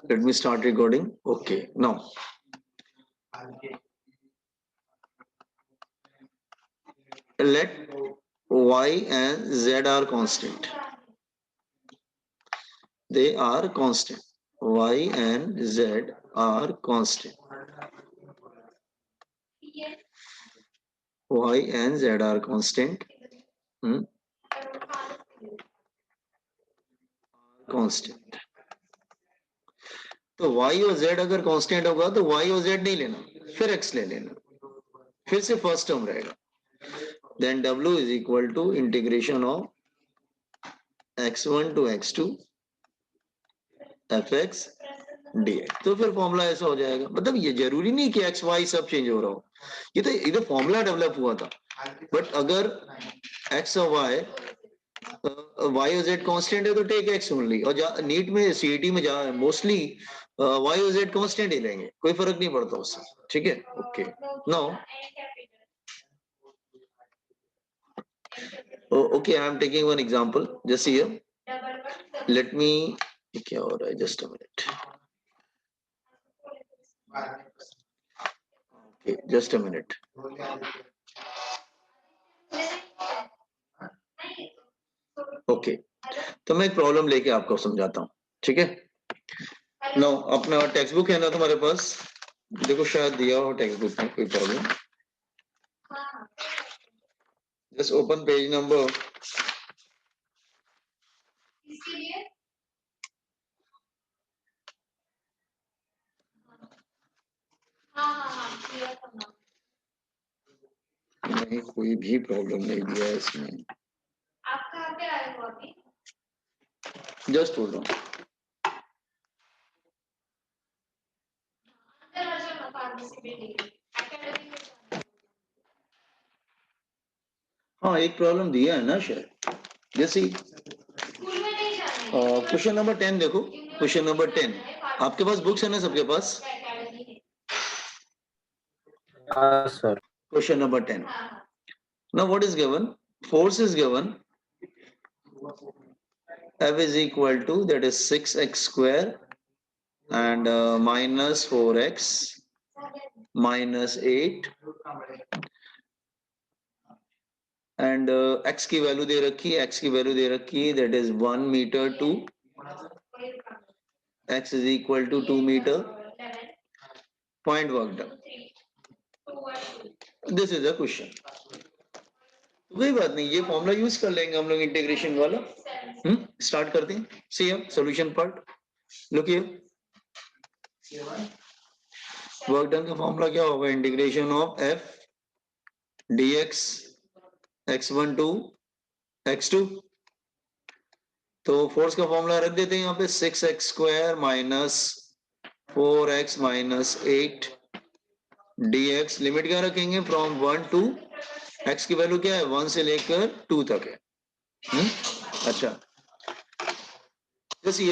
Let me start recording. Okay, now let y and z are constant. They are constant. Y and z are constant. Y and z are constant. Constant. तो y और z अगर constant होगा तो y और z नहीं लेना, फिर x ले लेना, फिर से फर्स्ट टर्म रहेगा. Then w is equal to integration of x1 to x2 fx dx. तो फिर फॉर्मूला ऐसा हो जाएगा. मतलब ये जरूरी नहीं कि x y सब चेंज हो रहा हो, ये तो इधर फॉर्मूला डेवलप हुआ था. बट अगर x और y y और z कांस्टेंट है तो टेक x ओनली. और नीट में सीईटी में जा मोस्टली y और z कांस्टेंट ही लेंगे, कोई फर्क नहीं पड़ता उससे. ठीक है. Okay. Now okay, I am taking one example just here. Let me, क्या हो रहा है, just a minute. Okay, just a minute. Okay, तो मैं एक प्रॉब्लम लेके आपको समझाता हूँ. ठीक है. नो, अपना टेक्स्ट बुक है ना तुम्हारे पास? देखो शायद दिया हो टेक्स्ट बुक में, कोई problem. Just open page number. नहीं, कोई भी प्रॉब्लम नहीं दिया है इसमें. आपका क्या आया अभी? Just hold on. हाँ, एक प्रॉब्लम दिया है ना शायद. जैसे क्वेश्चन नंबर 10 देखो. Question number 10. आपके पास बुक्स है ना सबके पास? sir. Question number 10. Now what is given? Force is given. F is equal to, that is 6x square and minus 4x minus 8 and x की वैल्यू दे रखी है, x की value दे रखी है, that is 1 meter to x is equal to 2 meter. Point work done. This is a question. कोई बात नहीं, ये फॉर्मूला यूज कर लेंगे हम लोग इंटीग्रेशन वाला. स्टार्ट करते हैं. See here solution part. Look here. Work done का फॉर्मूला क्या होगा? Integration of f dx x1 to x2. तो फोर्स का फॉर्मूला रख देते हैं यहाँ पे 6x square minus 4x minus 8 dx. Limit क्या रखेंगे? फ्रॉम 1 टू x की वैल्यू क्या है? 1 से लेकर 2 तक है. अच्छा, जैसे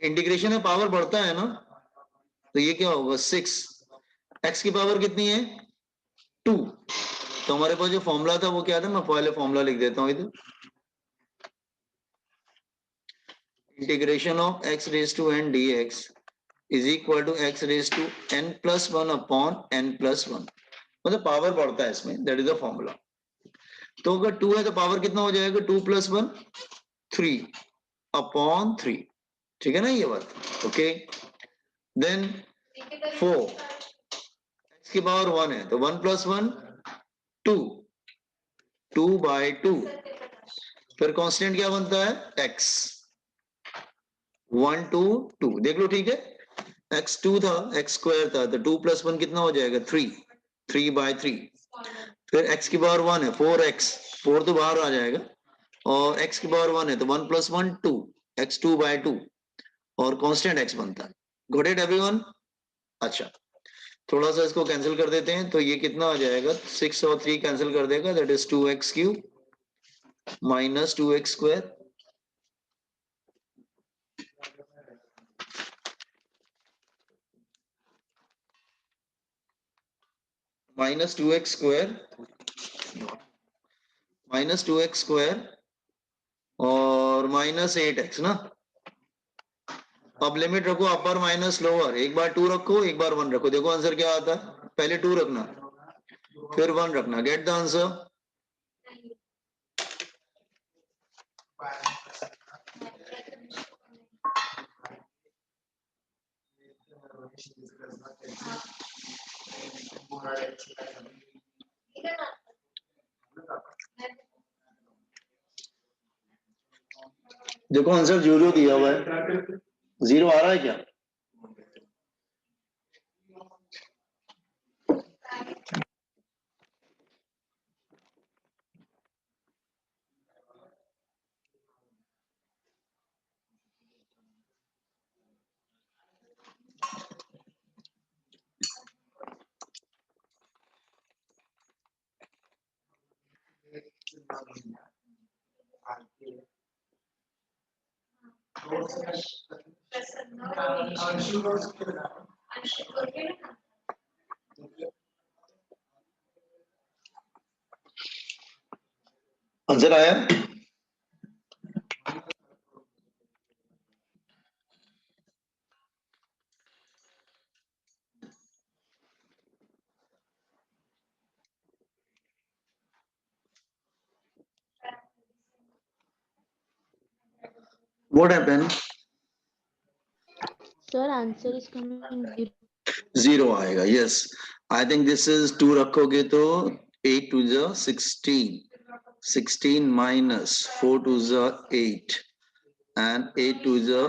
इंटीग्रेशन में पावर बढ़ता है ना, तो ये क्या होगा? 6. x की पावर कितनी है? 2. तो हमारे पास जो फॉर्मूला था वो क्या था? मैं पहले फॉर्मूला लिख देता हूं इधर. Integration of x raise to n dx is equal to x raise to n plus 1 upon n plus 1. मतलब पावर बढ़ता है इसमें, दैट इज द फॉर्मूला. तो अगर 2 है तो पावर कितना हो जाएगा? 2 प्लस 1 3 अपॉन 3. ठीक है ना ये बात? ओके. देन 4 x की पावर 1 है तो 1 प्लस 1 2 2 बाई 2. फिर कांस्टेंट क्या बनता है? x 1 2 2. देख लो. ठीक है. x 2 था, x स्क्वायर था, तो 2 प्लस 1 कितना हो जाएगा? 3 3 बाई 3. फिर x की पावर 1 है 4x 4 तो बाहर आ जाएगा और x की पावर 1 है तो 1 प्लस 1 2 x 2 बाई 2 और कांस्टेंट x बनता है. Got it everyone? अच्छा, थोड़ा सा इसको कैंसिल कर देते हैं तो ये कितना आ जाएगा? 6 और 3 कैंसिल कर देगा, that is 2x cube minus 2x square minus 2x square minus 2x square और माइनस 8x ना. अब लिमिट रखो अपर माइनस लोअर, एक बार 2 रखो एक बार 1 रखो, देखो आंसर क्या आता है। पहले 2 रखना फिर 1 रखना, गेट द आंसर। देखो आंसर 0 दिया हुआ है, 0 आ रहा है क्या? आंसर आया? What happened? Sir, answer is coming 0. 0 आएगा, yes. I think this is 2 रखोगे तो 8 to the 16, 16 minus 4 to the 8 and 8 to the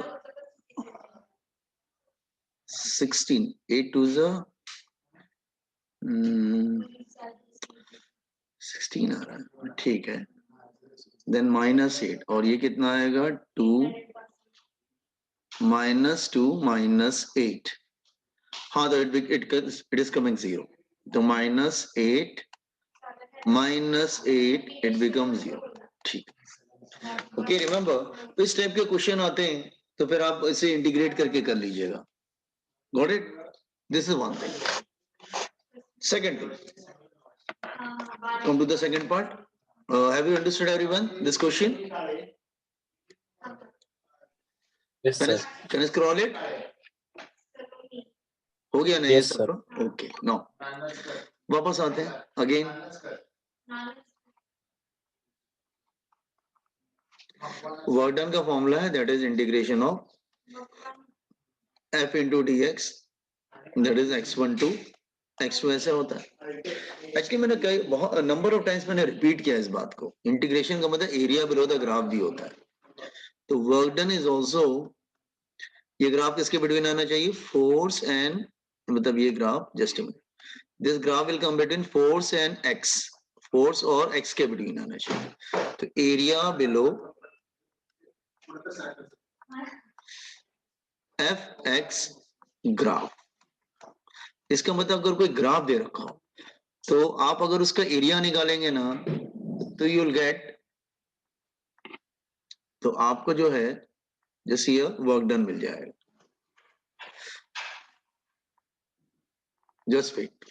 16, 8 to the 16 आ रहा है, ठीक है। देन -8 और ये कितना आएगा 2 -2 -8, हाँ तो इट इज कमिंग 0, तो -8 -8 इट बिकम 0, ठीक। ओके रिमेम्बर, तो इस टाइप के क्वेश्चन आते हैं तो फिर आप इसे इंटीग्रेट करके कर लीजिएगा। Got it? This is one thing. Second thing, come to the second part. Have you understood everyone this question? Yes, sir. Can I scroll it? हो गया ना ये Yes, sir. सब? ओके नो वापस आते हैं अगेन। वर्क डन का formula है that is integration of f into d x, that is x1 to x2, ऐसे होता है। एक्चुअली मैंने कई बहुत नंबर ऑफ टाइम्स मैंने रिपीट किया इस बात को। इंटीग्रेशन का मतलब एरिया बिलो द ग्राफ भी होता है। तो वर्क डन इज ऑल्सो, ये ग्राफ किसके बिटवीन आना चाहिए? फोर्स एंड, मतलब ये graph just this graph will come between force and x, force और एक्स के बिटवीन आना चाहिए। तो area below f x graph, इसका मतलब अगर कोई ग्राफ दे रखा हो तो आप अगर उसका एरिया निकालेंगे ना तो यू विल गेट, तो आपको जो है जैसे ये वर्क डन मिल जाएगा। जस्ट वेट,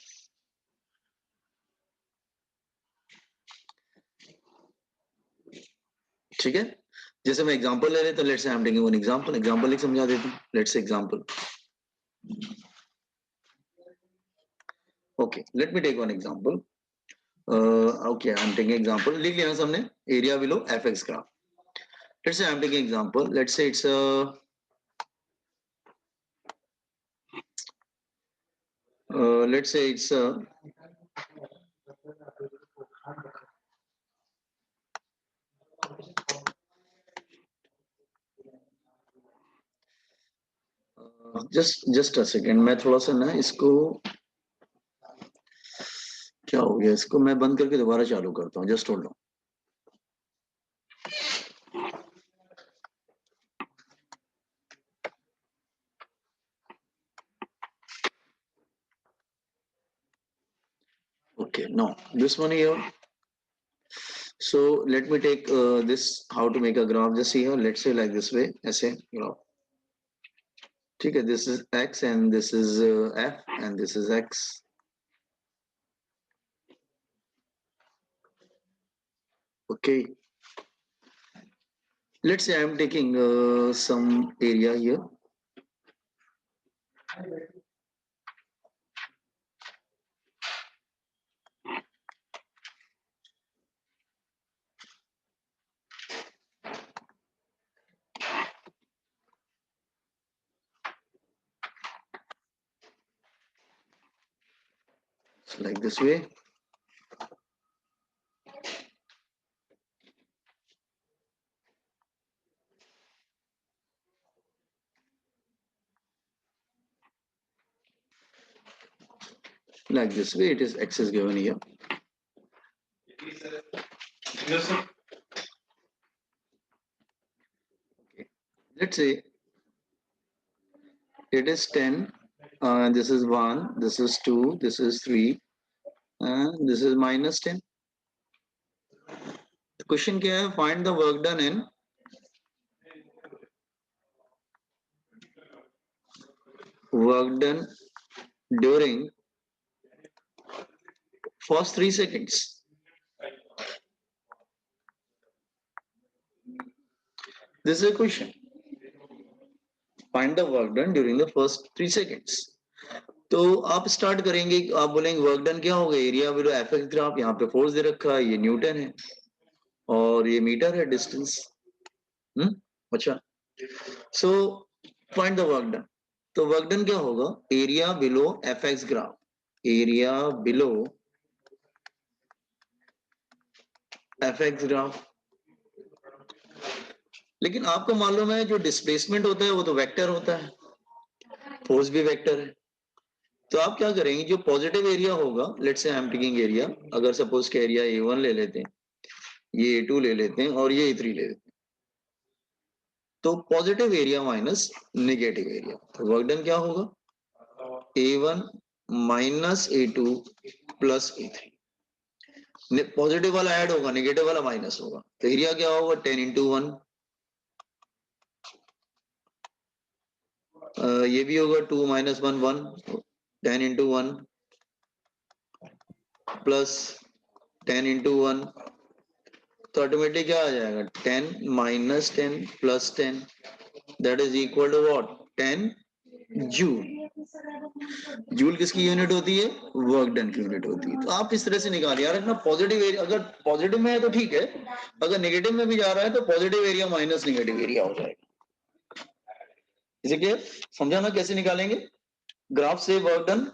ठीक है। जैसे मैं एग्जांपल ले लेता, let's say I am taking one example एक समझा देता हूं। Let's say example, okay let me take one example. Okay I am taking example, लिख लिया हमने area below f x graph. Let's say I am taking example, let's say it's let's say it's just a second, मैं थोड़ा सा ना इसको, क्या हो गया, इसको मैं बंद करके दोबारा चालू करता हूँ, just hold on. Okay, no, this one here. So let me take this, how to make a graph, just see here, let's say like this way, ऐसे graph, ठीक है। This is x and this is f and this is x. Okay, let's say I am taking some area here, It's like this way. Like this way, it is x is given here. Let's say it is 10, this is 1, this is 2, this is 3, and this is minus 10. The question क्या है? Find the work done in during first 3 seconds. This is a question. Find the work done during the first 3 seconds. तो आप start करेंगे, आप बोलेंगे work done क्या होगा, area below f x graph, यहाँ पे फोर्स दे रखा है, ये न्यूटन है और ये मीटर है डिस्टेंस। अच्छा, so find the work done. तो वर्क डन क्या होगा, area below f x graph, area below f x graph. लेकिन आपको मालूम है जो डिस्प्लेसमेंट होता है वो तो वेक्टर होता है, फोर्स भी वेक्टर है। तो आप क्या करेंगे, जो पॉजिटिव एरिया होगा, let's say I am taking area, अगर सपोज के एरिया A1 ले लेते हैं, ये A2 ले लेते हैं और ये A3 ले लेते हैं, तो positive area minus negative area, तो वर्क डन क्या होगा, A1 minus A2 plus A3। Positive वाला ऐड होगा, नेगेटिव वाला माइनस होगा, तो एरिया क्या होगा 10 इंटू 1, ये भी होगा 2 माइनस 1 1, 10 इंटू 1 प्लस 10 इंटू 1, तो ऑटोमेटिक क्या आ जाएगा 10 minus 10 plus 10, that is equal to what 10 joule. Joule किसकी यूनिट होती है, वर्क डन की यूनिट होती है। तो आप इस तरह से निकालिए यार, अपना पॉजिटिव एरिया अगर पॉजिटिव में है तो ठीक है, अगर नेगेटिव में भी जा रहा है तो positive area minus negative area हो जाएगा। इसे क्या समझाना कैसे निकालेंगे, ग्राफ से वर्क डन,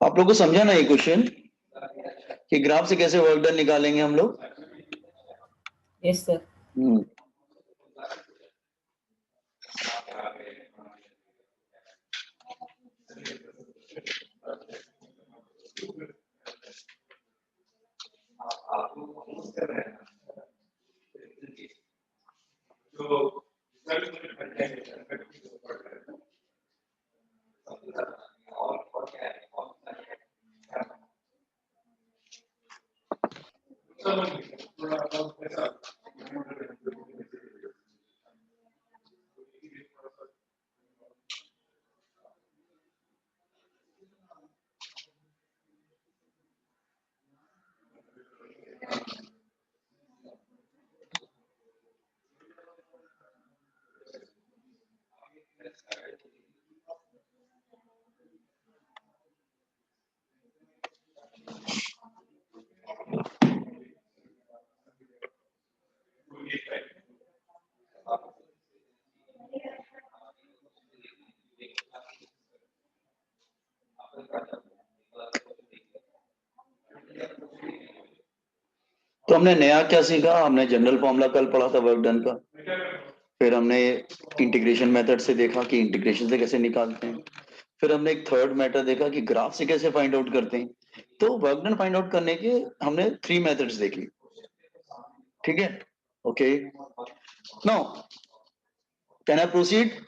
आप लोग को समझा ना ये क्वेश्चन कि ग्राफ से कैसे वर्क डन निकालेंगे हम लोग। Yes sir. तो हमने नया क्या सीखा, हमने जनरल फॉर्मूला कल पढ़ा था वर्क डन का, फिर हमने इंटीग्रेशन मेथड से देखा कि इंटीग्रेशन से कैसे निकालते हैं, फिर हमने एक थर्ड मेथड देखा कि ग्राफ से कैसे फाइंड आउट करते हैं। तो वर्क डन फाइंड आउट करने के हमने 3 मेथड्स देखी, ठीक है? Okay, now can I proceed?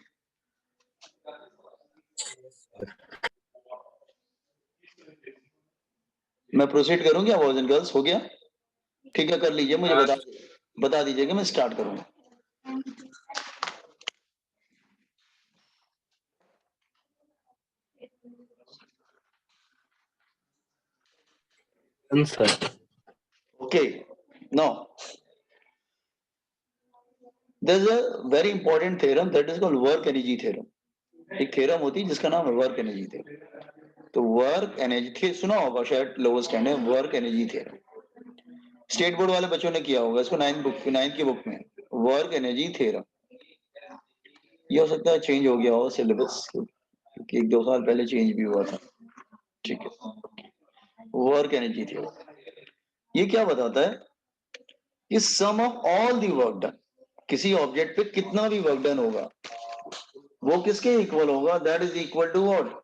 मैं प्रोसीड करूं क्या बॉयज एंड गर्ल्स? हो गया? ठीक है, कर लीजिए, मुझे बता दीजिएगा, मैं स्टार्ट करूंगा। Sir. Okay, now there's a very important theorem that is called work energy theorem. एक थ्योरम होती है जिसका नाम है वर्क एनर्जी थ्योरम। तो वर्क एनर्जी सुना होगा शायद, लोअर स्टैंड है work energy theorem. State board वाले बच्चों ने किया होगा इसको, 9th की बुक में वर्क एनर्जी थ्योरम। ये हो सकता है चेंज हो गया हो सिलेबस, क्योंकि 1-2 साल पहले चेंज भी हुआ था, ठीक है? वर्क एनर्जी थ्योरम ये क्या बताता है कि sum of all the work done, किसी ऑब्जेक्ट पे कितना भी वर्क डन होगा वो किसके इक्वल होगा? That is equal to what?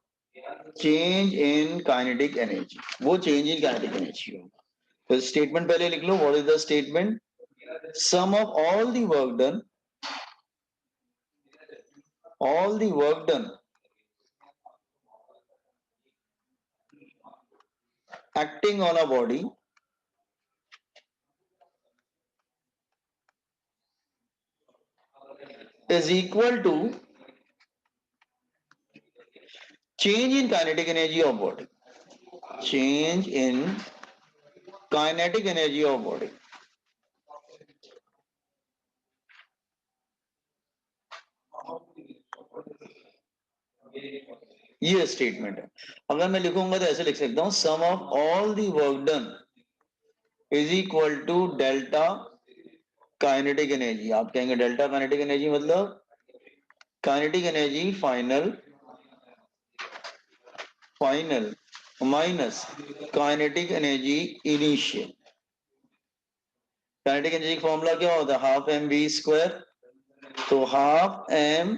Change in kinetic energy. वो चेंज इन काइनेटिक एनर्जी होगा। तो स्टेटमेंट पहले लिख लो, what is the statement? Sum of all the work done, all the work done acting on a body is equal to change in kinetic energy of body. Change in kinetic energy of body. ये statement है। अगर मैं लिखूंगा तो ऐसे लिख सकता हूं, sum of all the work done is equal to delta kinetic energy. आप कहेंगे डेल्टा काइनेटिक एनर्जी मतलब kinetic energy final minus kinetic energy initial. Kinetic energy का फॉर्मूला क्या होता है? Half m v square. तो half m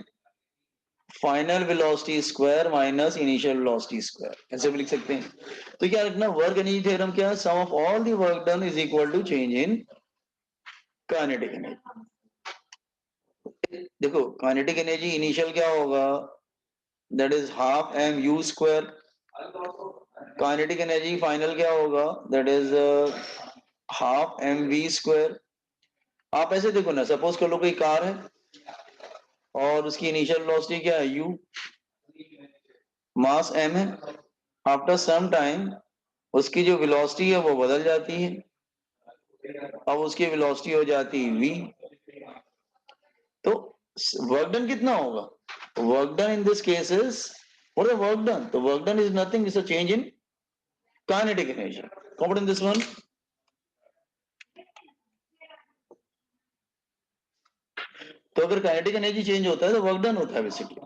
final velocity square minus initial velocity square, ऐसे भी लिख सकते हैं। तो क्या लिखना? वर्क एनर्जी थ्योरम क्या है? Sum of all the work done is equal to change in kinetic energy. देखो काइनेटिक एनर्जी इनिशियल क्या होगा? That is half m u square. Kinetic energy final क्या होगा? That is half m v square. आप ऐसे देखो ना, suppose कर लो कोई कार है और उसकी इनिशियल वेलोसिटी क्या है? u, मास m है। आफ्टर सम टाइम उसकी जो वेलोसिटी है वो बदल जाती है, अब उसकी वेलोसिटी हो जाती है v। तो वर्क डन कितना होगा? Work done in this case is what is work done? तो work done is nothing, is a change in kinetic energy. Common in this one. तो अगर काइनेटिक एनर्जी चेंज होता है तो वर्क डन होता है बेसिकली।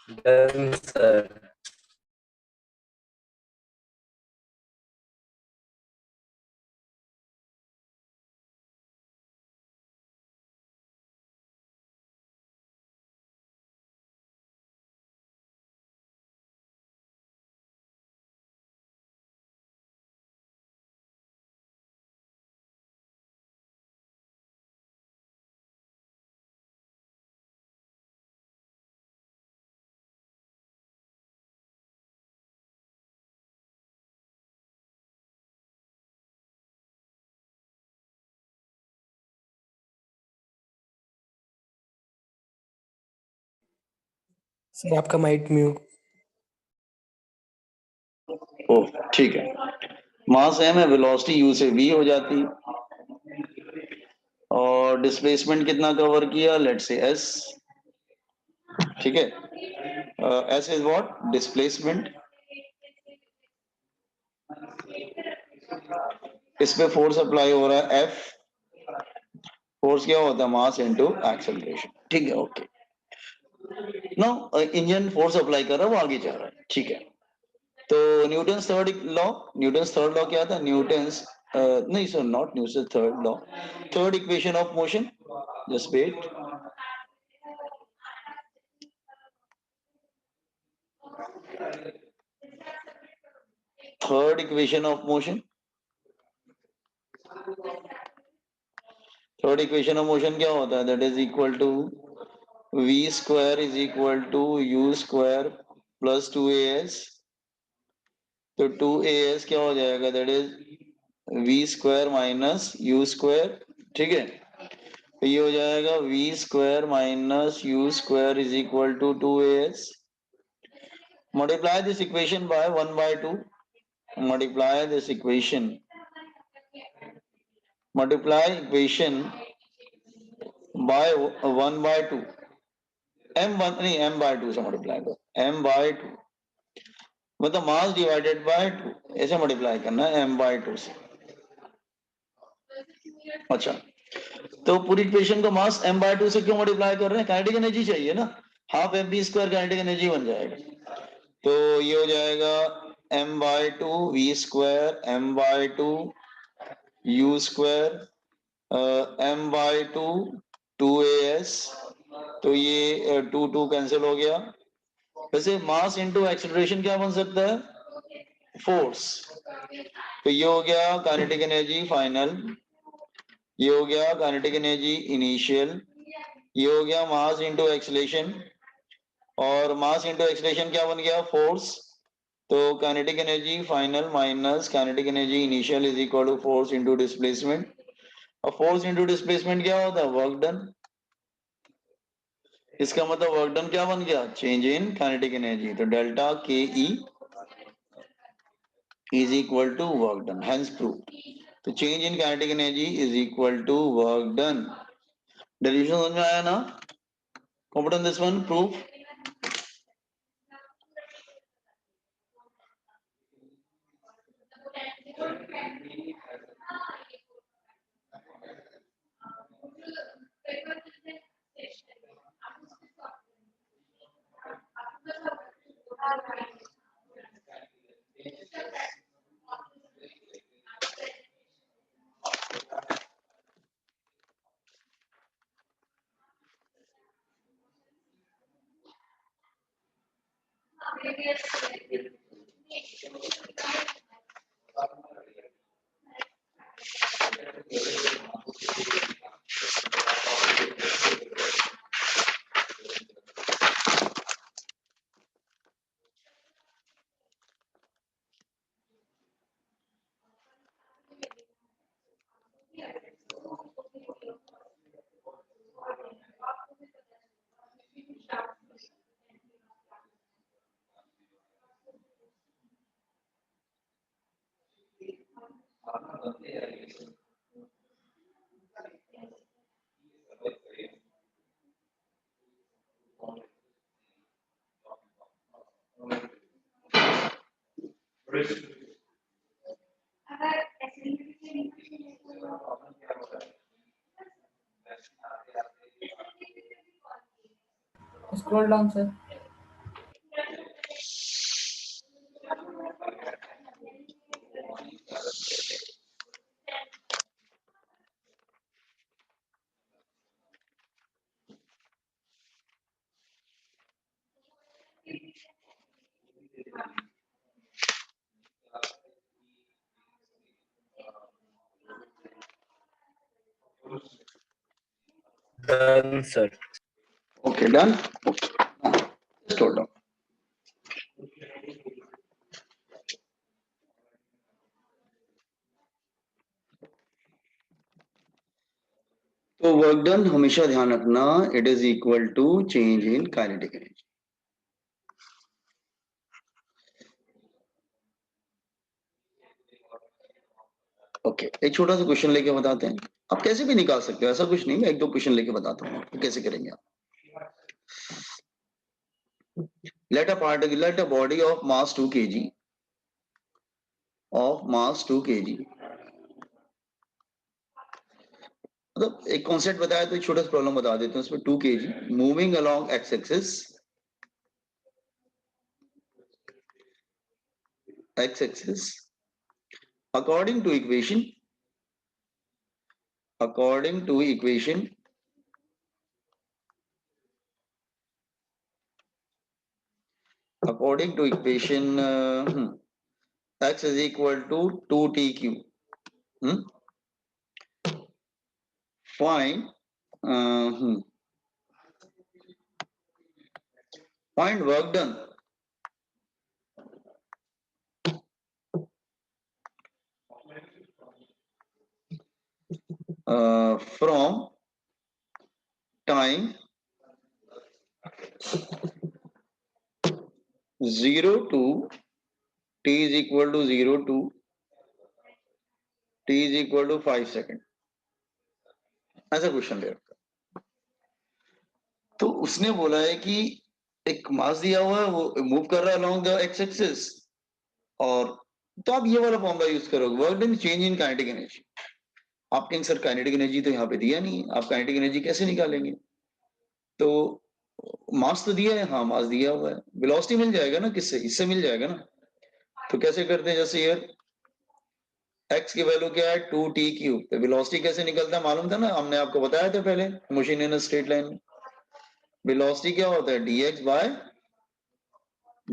Done, sir. सर आपका mic mute. ओ ठीक है, मास m है, वेलोसिटी u से v हो जाती, और डिस्प्लेसमेंट कितना कवर किया, लेट से s, ठीक है। s is what, displacement. इस पे फोर्स अप्लाई हो रहा है F, फोर्स क्या होता है, मास इनटू एक्सेलरेशन, ठीक है, okay. No, engine force apply कर रहा है, वो आगे जा रहा है, ठीक है। तो Newton's third law, Newton's third law क्या था, न्यूटन्स नहीं sir, not Newton's third law, third equation of motion, just wait. Third equation of motion, third equation of motion क्या होता है, that is equal to v square is equal to u square plus 2as। तो 2as क्या हो जाएगा, that is v square minus u square, ठीक है। तो ये हो जाएगा v square minus u square is equal to 2as। Multiply this equation by 1 by 2, multiply this equation, multiply equation by 1 by 2, m1 नहीं m by 2 से multiply करो, m by 2 मतलब मास डिवाइडेड बाय 2, ऐसे मल्टीप्लाई करना है m by 2 से। अच्छा, तो पूरी इक्वेशन को मास m by 2 से क्यों मल्टीप्लाई कर रहे हैं, काइनेटिक एनर्जी चाहिए ना, half mv square kinetic energy बन जाएगा। तो ये हो जाएगा m by 2 v square m by 2 u square m by 2 2as। तो ये 2 कैंसिल हो गया। वैसे मास इनटू एक्सेलरेशन क्या बन सकता है, फोर्स। तो ये हो गया काइनेटिक एनर्जी फाइनल, ये हो गया काइनेटिक एनर्जी इनिशियल, ये हो गया मास इनटू एक्सेलरेशन, और मास इनटू एक्सेलरेशन क्या बन गया, फोर्स। तो kinetic energy final minus kinetic energy initial is equal to force into displacement, और फोर्स इनटू डिस्प्लेसमेंट क्या होता है, वर्क डन। इसका मतलब वर्क डन क्या बन गया, चेंज इन काइनेटिक एनर्जी। तो डेल्टा के ई is equal to work done, hence proved। तो change in kinetic energy is equal to work done। Derivation समझ में आया ना, confident this one, proof। Scroll down, sir. Done, sir. Okay, done. Okay. Just hold on. तो work done हमेशा ध्यान रखना, it is equal to change in kinetic energy. Okay, एक छोटा सा क्वेश्चन लेके बताते हैं। आप कैसे भी निकाल सकते हो, ऐसा कुछ नहीं, मैं एक दो क्वेश्चन लेके बताता हूँ आपको कैसे करेंगे आप। Let a body of mass 2 kg मतलब एक कॉन्सेप्ट बताया तो एक छोटा सा प्रॉब्लम बता देते हैं उसमें। 2 kg moving along x axis according to equation according to equation x is equal to 2tq. Find find work done from time 0 to t is equal to 0 to t is equal to 5 second. ऐसा question दे रखा। तो उसने बोला है कि एक मास दिया हुआ है, वो मूव कर रहा है अलोंग द एक्स एक्सिस, और तो आप ये वाला फॉर्मूला यूज करोगे, work done change in kinetic energy. आप कहेंगे सर काइनेटिक एनर्जी तो यहाँ पे दिया नहीं है, आप काइनेटिक एनर्जी कैसे निकालेंगे? तो मास तो दिया है, हाँ मास दिया हुआ है, वेलोसिटी मिल जाएगा ना, किससे? इससे मिल जाएगा ना। तो कैसे करते हैं? जैसे यार x की वैल्यू क्या है 2t³ तो वेलोसिटी कैसे निकलता है मालूम था ना, हमने आपको बताया था पहले मोशन इन स्ट्रेट लाइन में। वेलोसिटी क्या होता है dx बाय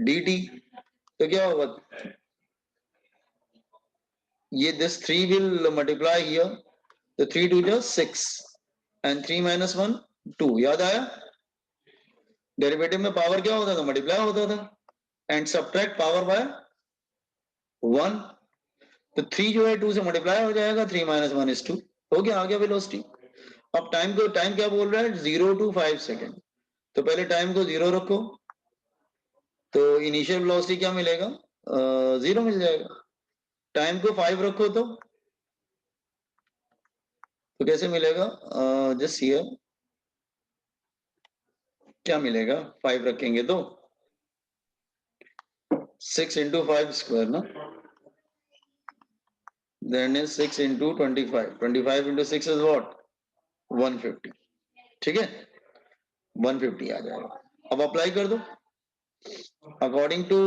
dt। तो क्या होगा, ये दिस 3 विल मल्टीप्लाई हियर, तो 3 2 जा 6 एंड 3 - 1 2। याद आया? डेरिवेटिव में पावर क्या होता था? मल्टीप्लाई होता था, एंड सब्ट्रैक्ट पावर बाय 1। तो 3 जो है 2 से मल्टीप्लाई हो जाएगा, 3 - 1 is 2। हो गया, आ गया वेलोसिटी। अब टाइम को, टाइम क्या बोल रहा है? 0 to 5 सेकेंड। तो पहले टाइम को 0 रखो, तो इनिशियल वेलोसिटी क्या मिलेगा? 0 मिल जाएगा। टाइम को 5 रखो तो कैसे मिलेगा? जस्ट हियर क्या मिलेगा 5 रखेंगे तो 6 into 5 square ना, then is 6 into 25, 25 into 6 is what? 150। ठीक है, 150 आ जाएगा। अब अप्लाई कर दो according to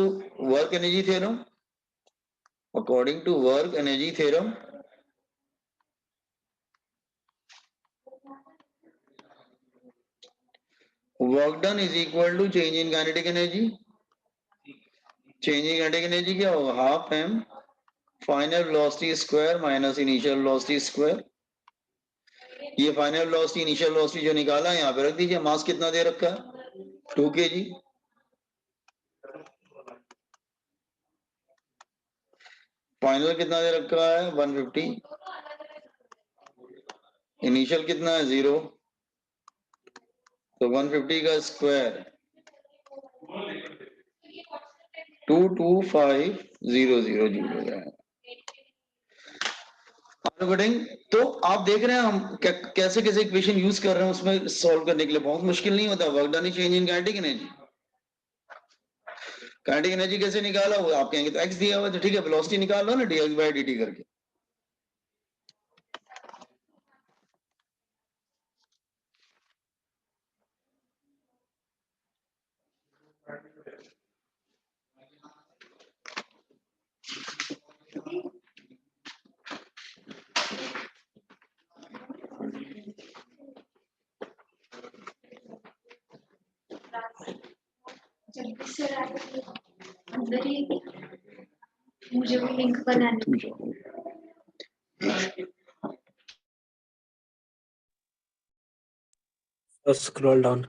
work energy theorem. According to work energy theorem work done is equal to change in kinetic energy. Change in kinetic energy क्या होगा? Half m final velocity square minus initial velocity square. ये final velocity initial velocity जो निकाला है यहाँ पे रख दीजिए। मास कितना दे रखा है? 2 kg। फाइनल कितना दे रखा है? 150। इनिशियल कितना है? 0। तो 150 का स्क्वायर 22500 जूल हो जाएगा। तो आप देख रहे हैं हम कैसे कैसे इक्वेशन यूज कर रहे हैं उसमें सॉल्व करने के लिए। बहुत मुश्किल नहीं होता। Work done change in kinetic energy. Kinetic energy कैसे निकाला? वो आप कहेंगे तो x दिया हुआ, तो ठीक है वेलोसिटी निकाल लो ना dx by dt करके। उधर ही मुझे वो लिंक बनाने First scroll down.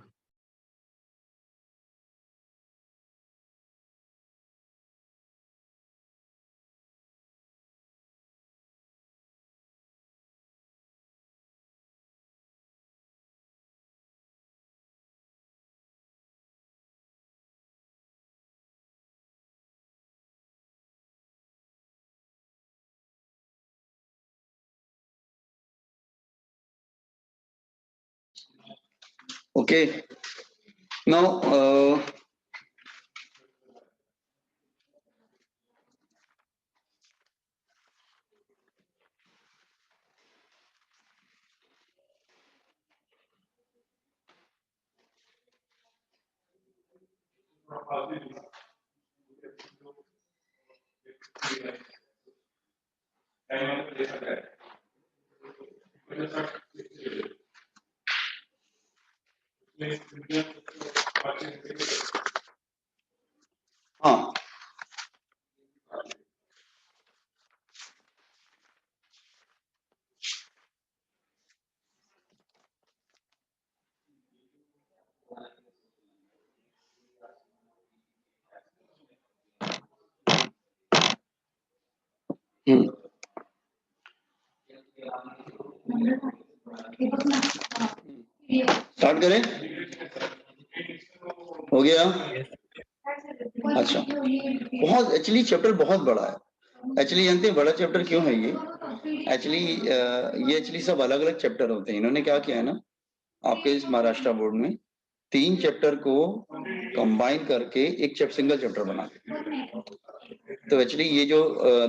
Okay. Now, हाँ, स्टार्ट करें? हो गया? Yes. अच्छा, बहुत एक्चुअली चैप्टर बहुत बड़ा है। एक्चुअली जानते हैं बड़ा चैप्टर क्यों है ये? एक्चुअली ये एक्चुअली सब अलग अलग चैप्टर होते हैं। इन्होंने क्या किया है ना, आपके इस महाराष्ट्र बोर्ड में 3 चैप्टर को कंबाइन करके एक सिंगल चैप्टर बना दिया। तो एक्चुअली ये जो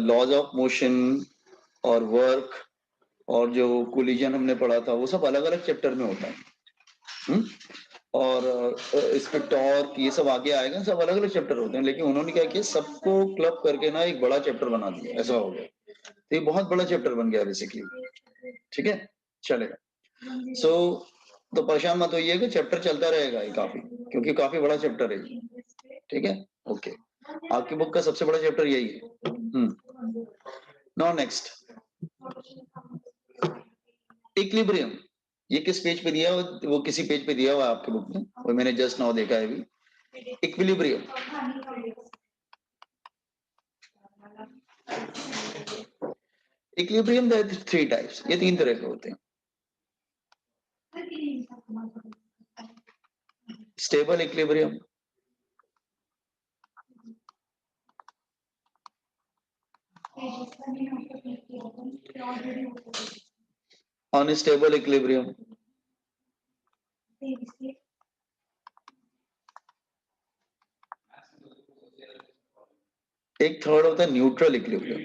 लॉज ऑफ मोशन और वर्क और जो कोलिजन हमने पढ़ा था वो सब अलग अलग चैप्टर में होता है। और इसमें टॉर्क ये सब आगे आएगा, सब अलग अलग चैप्टर होते हैं, लेकिन उन्होंने क्या किया, सबको क्लब करके ना एक बड़ा चैप्टर बना दिया, ऐसा हो गया। तो ये बहुत बड़ा चैप्टर बन गया बेसिकली। ठीक है, चलेगा। सो तो परेशान मत होइए कि चैप्टर चलता रहेगा ये काफी, क्योंकि काफी बड़ा चैप्टर है ये। ठीक है, ओके। आपकी बुक का सबसे बड़ा चैप्टर यही है। Now next, equilibrium. ये किस पेज पे दिया हुआ? वो किसी पेज पे दिया हुआ है आपके बुक में, वो मैंने जस्ट नाउ देखा है अभी। Equilibrium, equilibrium there are 3 types. ये 3 तरह के होते हैं। स्टेबल इक्विलिब्रियम, अनस्टेबल इक्विलिब्रियम, एक थर्ड होता है न्यूट्रल इक्विलिब्रियम।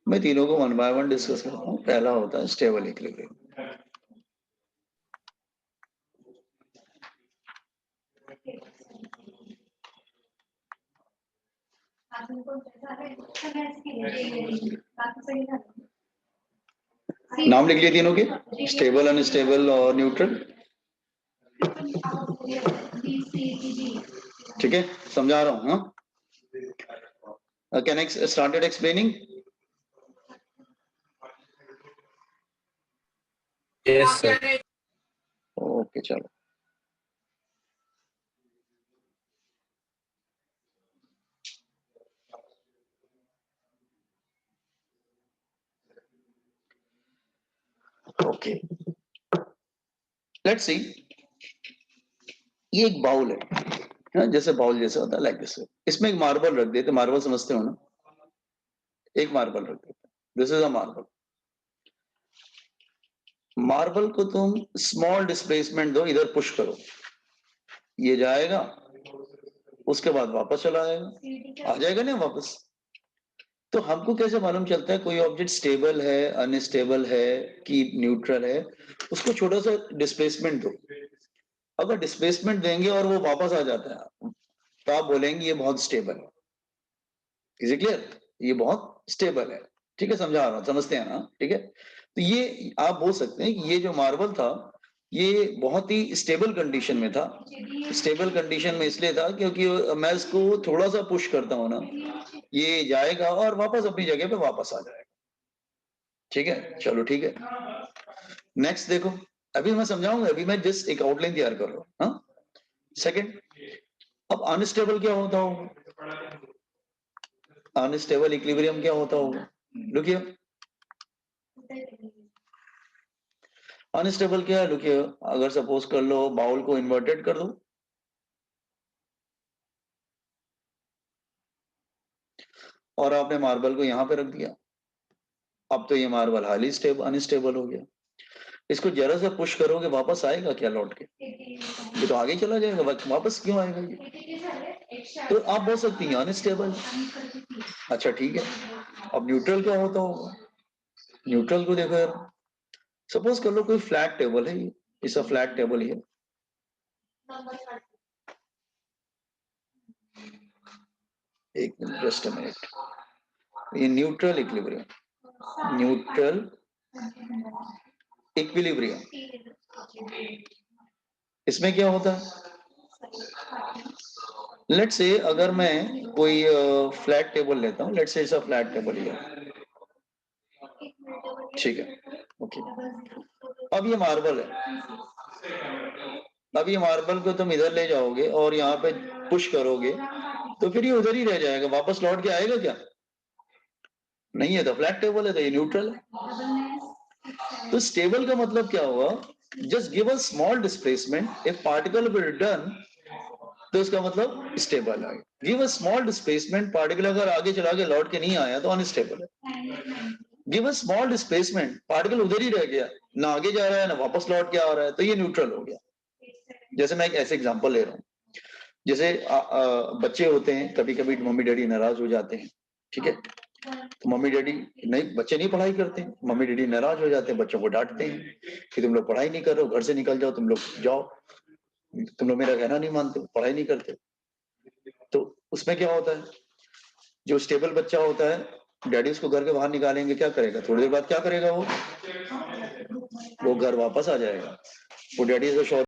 मैं तीनों को 1 बाय 1 डिस्कस करता हूँ। पहला होता है स्टेबल इक्विलिब्रियम। नाम लिख लिए तीनों के, स्टेबल, अनस्टेबल और न्यूट्रल। ठीक है, समझा रहा हूँ। Can I started explaining? Yes, sir. Okay, चलो। Okay, let's see. ये एक बाउल है, जैसे बाउल जैसा होता है, लाइक दिस। इसमें एक मार्बल रख देते, मार्बल समझते हो ना? एक मार्बल रख देते, this is a marble. Marble को तुम स्मॉल डिस्प्लेसमेंट दो, इधर पुश करो, ये जाएगा, उसके बाद वापस चला आएगा, आ जाएगा ना वापस। तो हमको कैसे मालूम चलता है कोई ऑब्जेक्ट स्टेबल है, अनस्टेबल है कि न्यूट्रल है? उसको छोटा सा डिस्प्लेसमेंट दो। अगर डिस्प्लेसमेंट देंगे और वो वापस आ जाता है तो आप बोलेंगे ये बहुत स्टेबल है। Is it clear? ये बहुत स्टेबल है। ठीक है, समझा रहा हूं, समझते हैं ना? ठीक है, तो ये आप बोल सकते हैं कि ये जो मार्बल था ये बहुत ही स्टेबल कंडीशन में था। स्टेबल कंडीशन में इसलिए था क्योंकि मैं इसको थोड़ा सा पुश करता हूँ ना, ये जाएगा और वापस अपनी जगह पे वापस आ जाएगा। ठीक है, चलो ठीक है। नेक्स्ट देखो, अभी मैं समझाऊंगा, अभी मैं जस्ट एक आउटलाइन तैयार कर रहा हूँ। हाँ, सेकंड, अब अनस्टेबल क्या होता होगा? अनस्टेबल इक्विलिब्रियम क्या होता होगा? लुक हियर, अनस्टेबल क्या है? लुक हियर, अगर सपोज कर लो बाउल को इन्वर्टेड कर दो, और आपने मार्बल को यहां पे रख दिया, अब तो ये मार्बल हाईली स्टेबल अनस्टेबल हो गया। इसको जरा सा पुश करोगे, वापस आएगा क्या लौट के? ये तो आगे चला जाएगा, वापस क्यों आएगा ये? तो आप बोल सकती हैं अनस्टेबल। अच्छा ठीक है, अब न्यूट्रल क्या होता होगा? न्यूट्रल को देखो यार, सपोज कर लो कोई फ्लैट टेबल है, इस फ्लैट टेबल है, एक मिनट, जस्ट अ मिनट, ये न्यूट्रल इक्विलिब्रियम, न्यूट्रल इक्विलिब्रियम, इसमें क्या होता है? लेट्स से अगर मैं कोई फ्लैट टेबल लेता हूँ, लेट्स से ऐसा फ्लैट टेबल है, ठीक है, ओके। अब ये मार्बल है, अब ये मार्बल को तुम इधर ले जाओगे और यहाँ पे पुश करोगे, तो फिर ये उधर ही रह जाएगा, वापस लौट के आएगा क्या? नहीं है, तो फ्लैट टेबल है, तो ये न्यूट्रल है। तो स्टेबल का मतलब क्या हुआ? Just give a small displacement, if particle will turn, तो इसका मतलब स्टेबल है। Give a small displacement, particle अगर आगे चला के लौट के नहीं आया तो अनस्टेबल है। Give a small displacement, particle उधर ही रह गया, ना आगे जा रहा है ना वापस लौट के आ रहा है, तो ये न्यूट्रल हो गया। जैसे मैं एक ऐसे एग्जांपल ले रहा हूँ, जैसे बच्चे होते हैं, कभी कभी मम्मी डैडी नाराज हो जाते हैं, ठीक है, तो मम्मी डैडी नहीं, बच्चे नहीं पढ़ाई करते हैं, मम्मी डैडी नाराज हो जाते हैं, बच्चों को डांटते हैं कि तुम लोग पढ़ाई नहीं कर रहे हो, घर से निकल जाओ, तुम लोग जाओ, तुम लोग मेरा कहना नहीं मानते, पढ़ाई नहीं करते। तो उसमें क्या होता है, जो स्टेबल बच्चा होता है, डैडी उसको घर के बाहर निकालेंगे, क्या करेगा? थोड़ी देर बाद क्या करेगा? वो घर वापस आ जाएगा, वो डैडी से